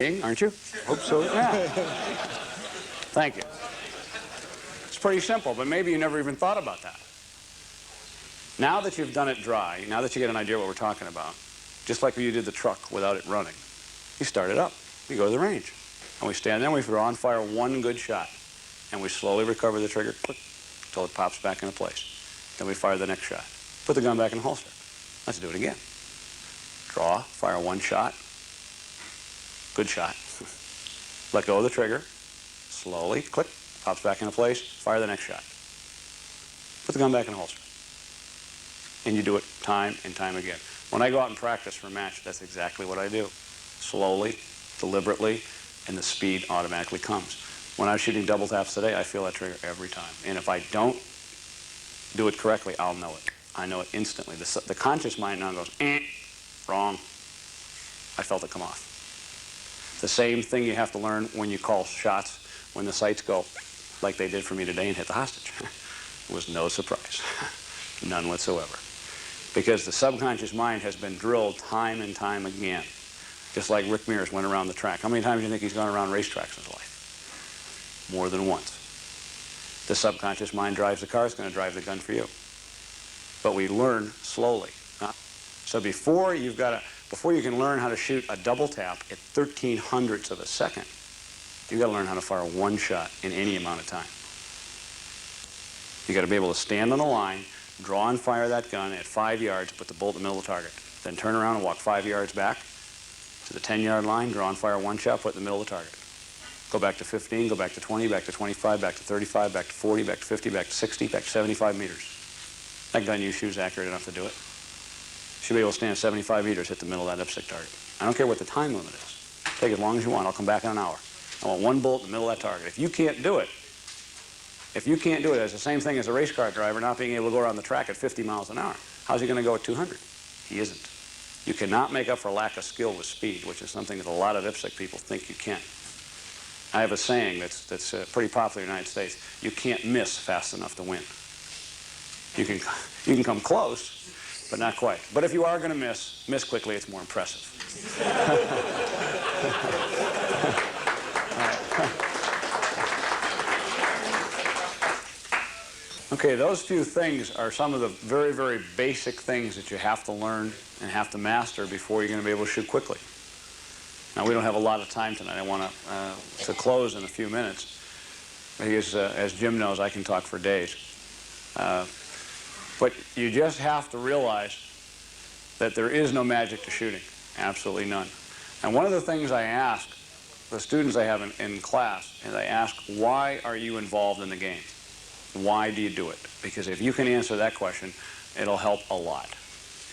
Aren't you? Hope so. Yeah. Thank you. It's pretty simple, but maybe you never even thought about that. Now that you've done it dry, now that you get an idea what we're talking about, just like when you did the truck without it running, you start it up. You go to the range. And we stand there and we draw and fire one good shot. And we slowly recover the trigger, click, until it pops back into place. Then we fire the next shot. Put the gun back in the holster. Let's do it again. Draw, fire one shot. Good shot. Let go of the trigger. Slowly, click, pops back into place. Fire the next shot. Put the gun back in the holster. And you do it time and time again. When I go out and practice for a match, that's exactly what I do. Slowly, deliberately, and the speed automatically comes. When I was shooting double taps today, I feel that trigger every time. And if I don't do it correctly, I'll know it. I know it instantly. The conscious mind now goes, wrong. I felt it come off. The same thing you have to learn when you call shots when the sights go like they did for me today and hit the hostage. It was no surprise. None whatsoever. Because the subconscious mind has been drilled time and time again. Just like Rick Mears went around the track. How many times do you think he's gone around racetracks in his life? More than once. The subconscious mind drives the car, it's going to drive the gun for you. But we learn slowly. So before you can learn how to shoot a double tap at 13/100ths of a second, you've got to learn how to fire one shot in any amount of time. You've got to be able to stand on the line, draw and fire that gun at 5 yards, put the bolt in the middle of the target. Then turn around and walk 5 yards back to the 10-yard line, draw and fire one shot, put it in the middle of the target. Go back to 15, go back to 20, back to 25, back to 35, back to 40, back to 50, back to 60, back to 75 meters. That gun you shoot is accurate enough to do it. You should be able to stand 75 meters, hit the middle of that IPSC target. I don't care what the time limit is. Take as long as you want. I'll come back in an hour. I want one bullet in the middle of that target. If you can't do it, it's the same thing as a race car driver not being able to go around the track at 50 miles an hour. How's he going to go at 200? He isn't. You cannot make up for lack of skill with speed, which is something that a lot of IPSC people think you can. I have a saying that's pretty popular in the United States. You can't miss fast enough to win. You can come close, but not quite. But if you are going to miss quickly, it's more impressive. Okay, those few things are some of the very, very basic things that you have to learn and have to master before you're going to be able to shoot quickly. Now, we don't have a lot of time tonight. I want to close in a few minutes. Because, as Jim knows, I can talk for days. But you just have to realize that there is no magic to shooting. Absolutely none. And one of the things I ask the students I have in class is I ask, why are you involved in the game? Why do you do it? Because if you can answer that question, it'll help a lot.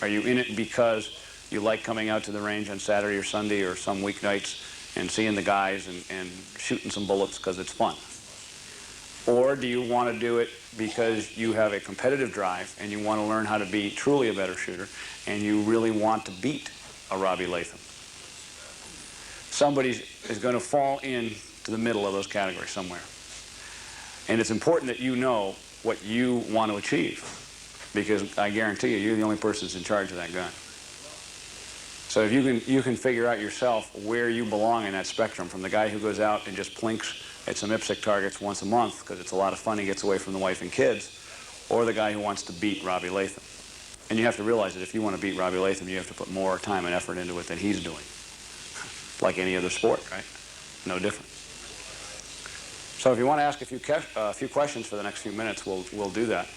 Are you in it because you like coming out to the range on Saturday or Sunday or some weeknights and seeing the guys and shooting some bullets because it's fun? Or do you want to do it because you have a competitive drive and you want to learn how to be truly a better shooter and you really want to beat a Robbie Latham? Somebody is going to fall into the middle of those categories somewhere. And it's important that you know what you want to achieve, because I guarantee you, you're the only person that's in charge of that gun. So if you can figure out yourself where you belong in that spectrum, from the guy who goes out and just plinks at some IPSC targets once a month because it's a lot of fun, he gets away from the wife and kids, or the guy who wants to beat Robbie Latham. And you have to realize that if you want to beat Robbie Latham, you have to put more time and effort into it than he's doing. Like any other sport, right? No different. So if you want to ask a few questions for the next few minutes, we'll do that.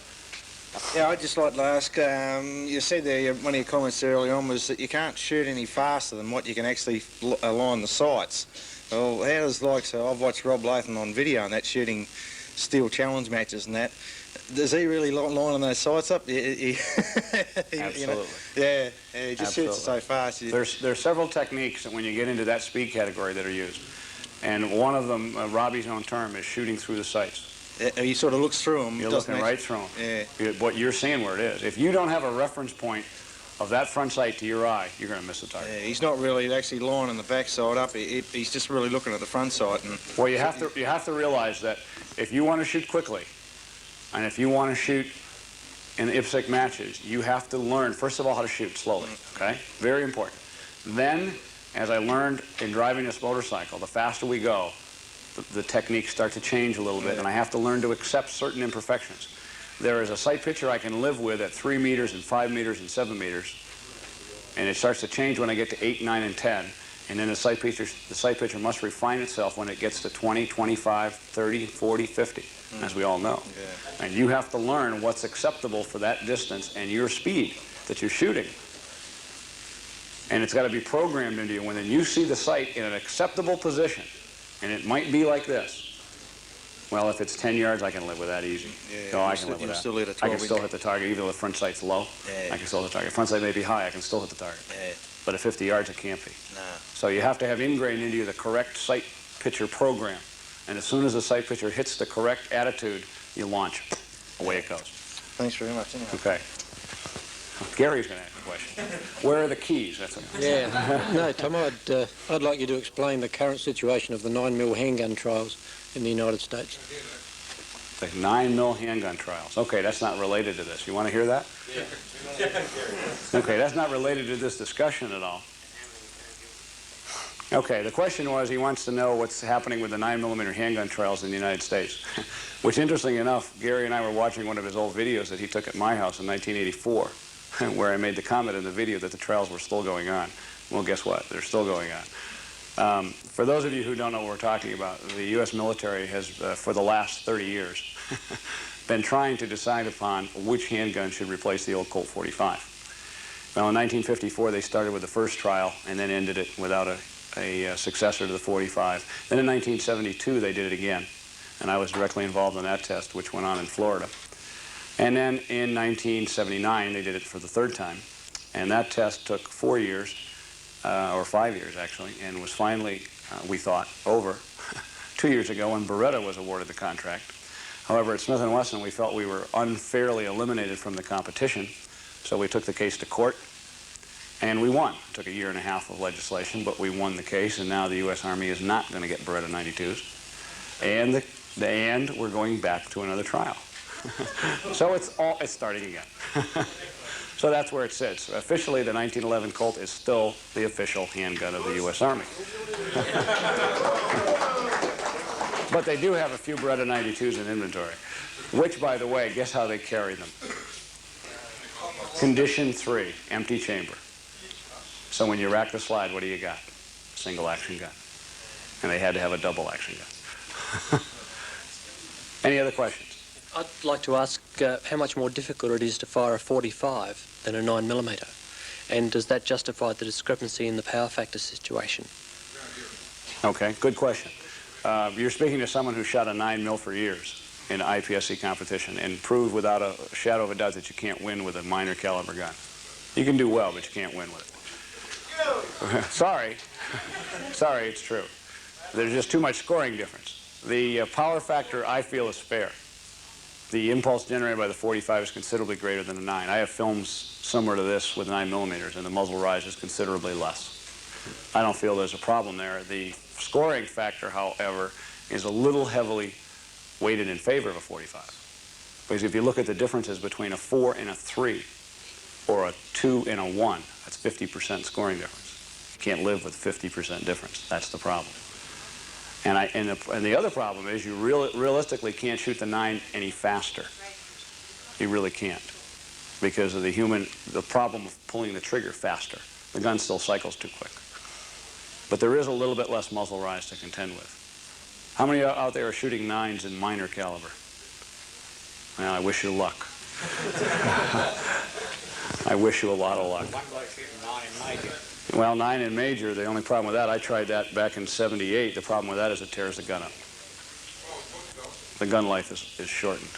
Yeah, I'd just like to ask, you said there, one of your comments early on was that you can't shoot any faster than what you can actually align the sights. Well, how does, so I've watched Rob Latham on video and that shooting steel challenge matches and that. Does he really lining those sights up? Absolutely. You know, yeah, he just shoots so fast. There's several techniques that when you get into that speed category that are used. And one of them, Robbie's own term, is shooting through the sights. He sort of looks through them. You're looking right through them. Yeah. But you're seeing where it is. If you don't have a reference point of that front sight to your eye, you're going to miss the target. Yeah, he's not really actually lining the back side up. He's just really looking at the front sight. And well, you have to realize that if you want to shoot quickly, and if you want to shoot in IPSC matches, you have to learn, first of all, how to shoot slowly. Okay? Very important. Then as I learned in driving this motorcycle, the faster we go, the techniques start to change a little bit, and I have to learn to accept certain imperfections. There is a sight picture I can live with at 3 meters and 5 meters and 7 meters, and it starts to change when I get to 8, 9, and 10. And then the sight picture must refine itself when it gets to 20, 25, 30, 40, 50, as we all know. Yeah. And you have to learn what's acceptable for that distance and your speed that you're shooting. And it's got to be programmed into you. When you see the sight in an acceptable position, and it might be like this. Well, if it's 10 yards, I can live with that easy. Yeah, so I can live with that. Still hit a 12 I can still hit the target, even though the front sight's low. Yeah. I can still hit the target. Front sight may be high, I can still hit the target. Yeah. But at 50 yards, it can't be. No. So you have to have ingrained into you the correct sight picture program. And as soon as the sight picture hits the correct attitude, you launch. Away it goes. Thanks very much. Anyway. Okay. Gary's going to ask a question. Where are the keys? That's Yeah. No, Tom, I'd like you to explain the current situation of the 9mm handgun trials in the United States. The 9mm handgun trials. Okay, that's not related to this. You want to hear that? Yeah. Okay, that's not related to this discussion at all. Okay, the question was, he wants to know what's happening with the 9mm handgun trials in the United States. Which, interestingly enough, Gary and I were watching one of his old videos that he took at my house in 1984, where I made the comment in the video that the trials were still going on. Well, guess what? They're still going on. For those of you who don't know what we're talking about, the U.S. military has, for the last 30 years, been trying to decide upon which handgun should replace the old Colt 45. Well, in 1954, they started with the first trial and then ended it without a successor to the 45. Then in 1972, they did it again, and I was directly involved in that test, which went on in Florida. And then in 1979, they did it for the third time, and that test took 4 years, or 5 years actually, and was finally, we thought, over 2 years ago when Beretta was awarded the contract. However, at Smith & Wesson, we felt we were unfairly eliminated from the competition, so we took the case to court, and we won. It took a year and a half of legislation, but we won the case, and now the U.S. Army is not going to get Beretta 92s, and we're going back to another trial. So it's starting again. So that's where it sits. Officially, the 1911 Colt is still the official handgun of the U.S. Army. But they do have a few Beretta 92s in inventory, which, by the way, guess how they carry them? Condition 3, empty chamber. So when you rack the slide, what do you got? Single action gun. And they had to have a double action gun. Any other questions? I'd like to ask how much more difficult it is to fire a 45 than a 9mm, and does that justify the discrepancy in the power factor situation? Okay, good question. You're speaking to someone who shot a 9mm for years in IPSC competition and proved without a shadow of a doubt that you can't win with a minor caliber gun. You can do well, but you can't win with it. Sorry, it's true. There's just too much scoring difference. The power factor, I feel, is fair. The impulse generated by the 45 is considerably greater than the 9. I have films similar to this with 9mm, and the muzzle rise is considerably less. I don't feel there's a problem there. The scoring factor, however, is a little heavily weighted in favor of a 45. Because if you look at the differences between a 4 and a 3, or a 2 and a 1, that's 50% scoring difference. You can't live with 50% difference. That's the problem. And the other problem is you realistically can't shoot the 9 any faster. You really can't, because of the problem of pulling the trigger faster. The gun still cycles too quick. But there is a little bit less muzzle rise to contend with. How many out there are shooting 9s in minor caliber? Well, I wish you luck. I wish you a lot of luck. Well, 9 in major, the only problem with that, I tried that back in '78. The problem with that is it tears the gun up. The gun life is shortened.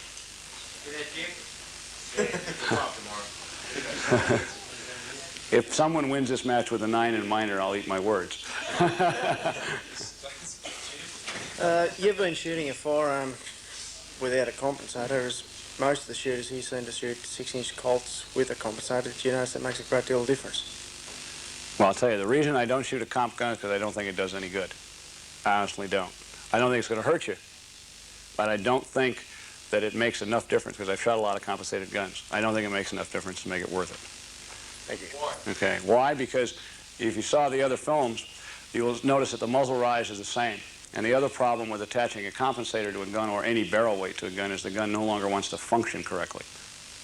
If someone wins this match with a 9 in minor, I'll eat my words. You've been shooting a firearm without a compensator, as most of the shooters here seem to shoot 6-inch Colts with a compensator. Do you notice that makes a great deal of difference? Well, I'll tell you, the reason I don't shoot a comp gun is because I don't think it does any good. I honestly don't. I don't think it's going to hurt you, but I don't think that it makes enough difference, because I've shot a lot of compensated guns. I don't think it makes enough difference to make it worth it. Thank you. Okay, why? Because if you saw the other films, you will notice that the muzzle rise is the same. And the other problem with attaching a compensator to a gun or any barrel weight to a gun is the gun no longer wants to function correctly.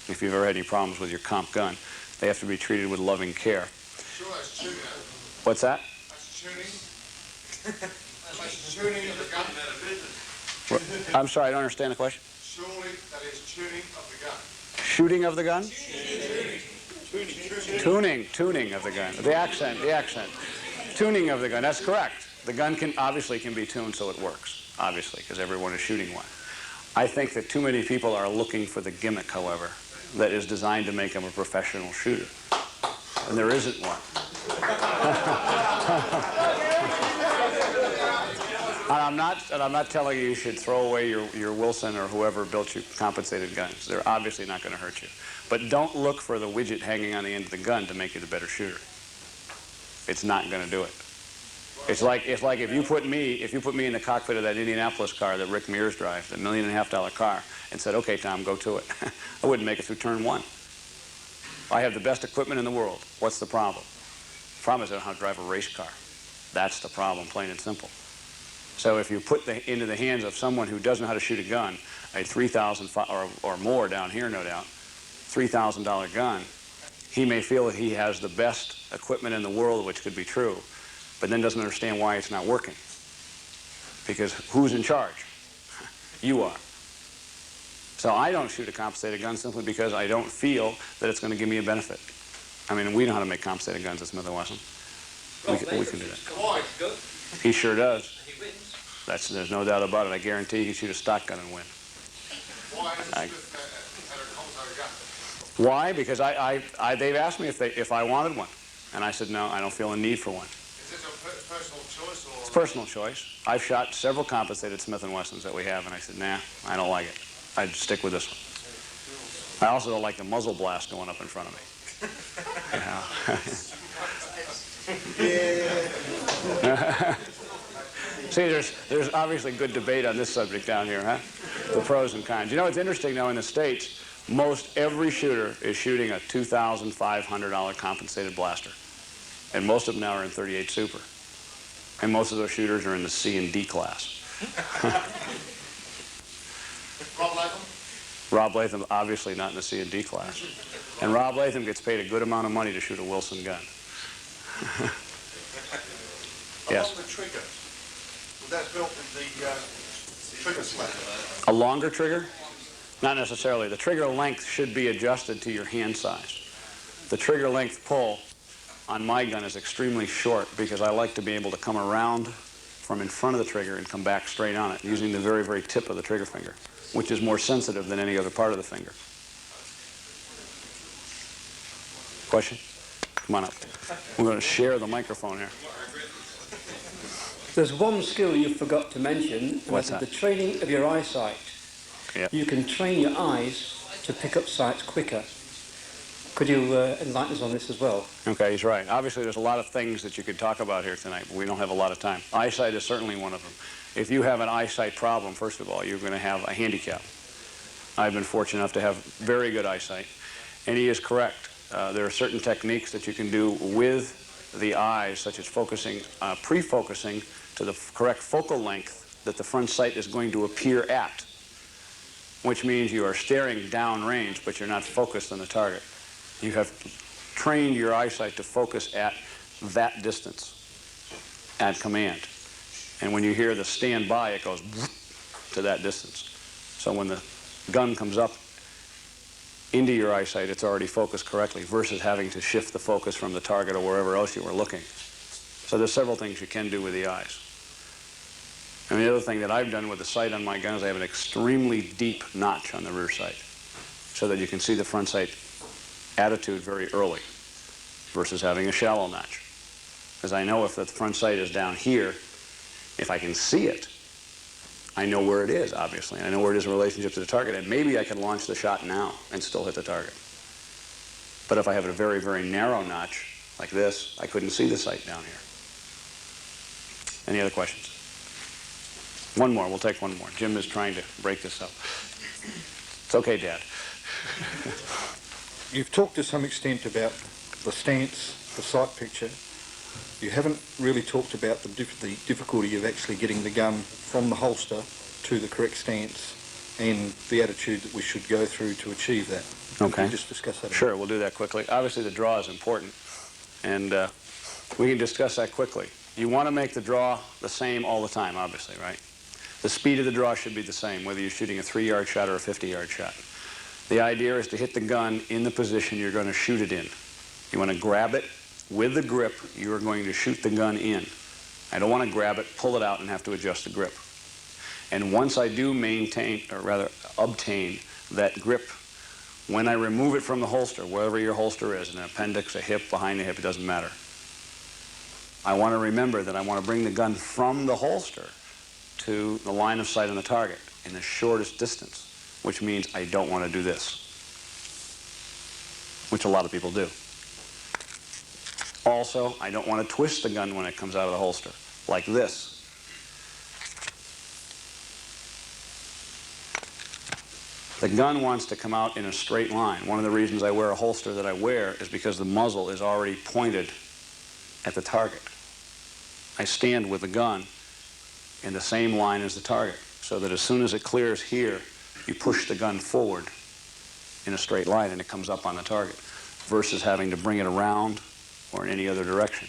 If you've ever had any problems with your comp gun, they have to be treated with loving care. Sure, that's tuning. What's that? That's tuning. That's tuning of the gun. I'm sorry, I don't understand the question. Surely that is tuning of the gun. Shooting of the gun? Tuning of the gun. The accent. Tuning of the gun, that's correct. The gun obviously can be tuned so it works, obviously, because everyone is shooting one. I think that too many people are looking for the gimmick, however, that is designed to make them a professional shooter. And there isn't one. And I'm not telling you should throw away your Wilson or whoever built you compensated guns. They're obviously not going to hurt you. But don't look for the widget hanging on the end of the gun to make you the better shooter. It's not going to do it. It's like if you put me in the cockpit of that Indianapolis car that Rick Mears drives, the $1.5 million car, and said, "Okay, Tom, go to it." I wouldn't make it through turn one. I have the best equipment in the world. What's the problem? The problem is I don't know how to drive a race car. That's the problem, plain and simple. So if you put into the hands of someone who doesn't know how to shoot a gun, a $3,000 or more down here, no doubt, $3,000 gun, he may feel that he has the best equipment in the world, which could be true, but then doesn't understand why it's not working. Because who's in charge? You are. So I don't shoot a compensated gun simply because I don't feel that it's going to give me a benefit. I mean, we know how to make compensated guns at Smith & Wesson. We can do that. Why? Good. He sure does. He wins. There's no doubt about it. I guarantee he can shoot a stock gun and win. Why does Smith had a compensated gun? Why? Because they've asked me if I wanted one. And I said, no, I don't feel a need for one. Is it a personal choice or? It's personal choice. I've shot several compensated Smith & Wessons that we have, and I said, nah, I don't like it. I'd stick with this one. I also don't like the muzzle blast going up in front of me. See, there's obviously good debate on this subject down here, huh? The pros and cons. You know, it's interesting, though, in the States, most every shooter is shooting a $2,500 compensated blaster. And most of them now are in 38 Super. And most of those shooters are in the C and D class. Rob Latham? Rob Latham, obviously not in the C and D class. And Rob Latham gets paid a good amount of money to shoot a Wilson gun. Yes. Along the trigger, was that built in the trigger slab? A longer trigger? Not necessarily. The trigger length should be adjusted to your hand size. The trigger length pull on my gun is extremely short because I like to be able to come around from in front of the trigger and come back straight on it using the very, very tip of the trigger finger, which is more sensitive than any other part of the finger. Question? Come on up. We're going to share the microphone here. There's one skill you forgot to mention, and What's that's that? the training of your eyesight. Yep. You can train your eyes to pick up sights quicker. Could you enlighten us on this as well? Okay, he's right. Obviously, there's a lot of things that you could talk about here tonight, but we don't have a lot of time. Eyesight is certainly one of them. If you have an eyesight problem, first of all, you're going to have a handicap. I've been fortunate enough to have very good eyesight, and he is correct. There are certain techniques that you can do with the eyes, such as focusing, pre-focusing to the correct focal length that the front sight is going to appear at, which means you are staring downrange, but you're not focused on the target. You have trained your eyesight to focus at that distance at command. And when you hear the stand by, it goes to that distance. So when the gun comes up into your eyesight, it's already focused correctly versus having to shift the focus from the target or wherever else you were looking. So there's several things you can do with the eyes. And the other thing that I've done with the sight on my gun is I have an extremely deep notch on the rear sight so that you can see the front sight attitude very early versus having a shallow notch. Because I know if the front sight is down here, if I can see it, I know where it is, obviously. And I know where it is in relationship to the target. And maybe I can launch the shot now and still hit the target. But if I have a very, very narrow notch like this, I couldn't see the sight down here. Any other questions? One more. We'll take one more. Jim is trying to break this up. It's okay, Dad. You've talked to some extent about the stance, the sight picture. You haven't really talked about the difficulty of actually getting the gun from the holster to the correct stance and the attitude that we should go through to achieve that. Okay. Can you just discuss that? Sure, we'll do that quickly. Obviously, the draw is important, and we can discuss that quickly. You want to make the draw the same all the time, obviously, right? The speed of the draw should be the same, whether you're shooting a 3-yard shot or a 50-yard shot. The idea is to hit the gun in the position you're going to shoot it in. You want to grab it with the grip you are going to shoot the gun in. I don't want to grab it, pull it out, and have to adjust the grip. And once I do maintain, or rather obtain, that grip, when I remove it from the holster, wherever your holster is, an appendix, a hip, behind the hip, it doesn't matter. I want to remember that I want to bring the gun from the holster to the line of sight on the target in the shortest distance, which means I don't want to do this, which a lot of people do. Also, I don't want to twist the gun when it comes out of the holster, like this. The gun wants to come out in a straight line. One of the reasons I wear a holster that I wear is because the muzzle is already pointed at the target. I stand with the gun in the same line as the target, so that as soon as it clears here, you push the gun forward in a straight line and it comes up on the target, versus having to bring it around or in any other direction.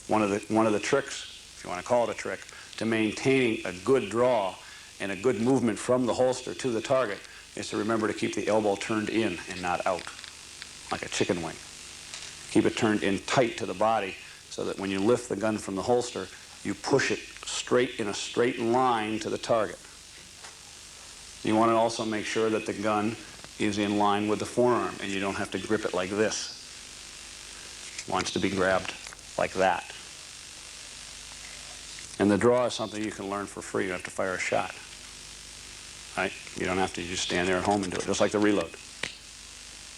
One of the tricks, if you want to call it a trick, to maintaining a good draw and a good movement from the holster to the target is to remember to keep the elbow turned in and not out, like a chicken wing. Keep it turned in tight to the body so that when you lift the gun from the holster, you push it straight in a straight line to the target. You want to also make sure that the gun is in line with the forearm and you don't have to grip it like this. It wants to be grabbed like that. And the draw is something you can learn for free. You don't have to fire a shot. Right? You don't have to. You just stand there at home and do it, just like the reload.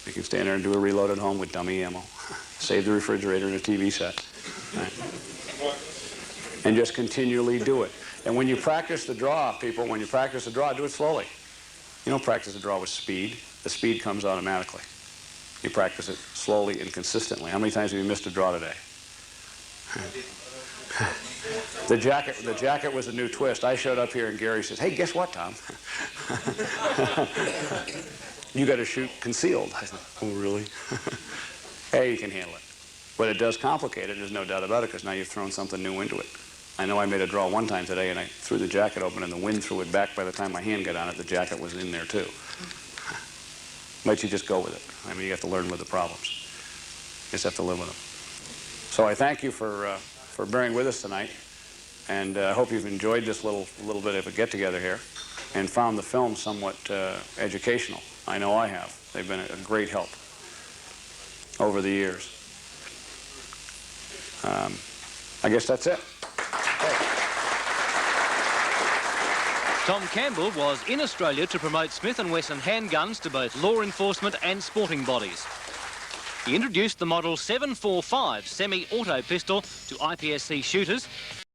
You can stand there and do a reload at home with dummy ammo. Save the refrigerator and a TV set. Right? And just continually do it. And when you practice the draw, people, when you practice the draw, do it slowly. You don't practice the draw with speed. The speed comes automatically. You practice it slowly and consistently. How many times have you missed a draw today? The jacket was a new twist. I showed up here and Gary says, "Hey, guess what, Tom? You got to shoot concealed." I said, "Oh, really?" Hey, you can handle it. But it does complicate it, there's no doubt about it, because now you've thrown something new into it. I know I made a draw one time today and I threw the jacket open and the wind threw it back. By the time my hand got on it, the jacket was in there too. But you just go with it. I mean, you have to learn with the problems. You just have to live with them. So I thank you for bearing with us tonight, and I hope you've enjoyed this little bit of a get-together here and found the film somewhat educational. I know I have. They've been a great help over the years. I guess that's it. Tom Campbell was in Australia to promote Smith & Wesson handguns to both law enforcement and sporting bodies. He introduced the model 745 semi-auto pistol to IPSC shooters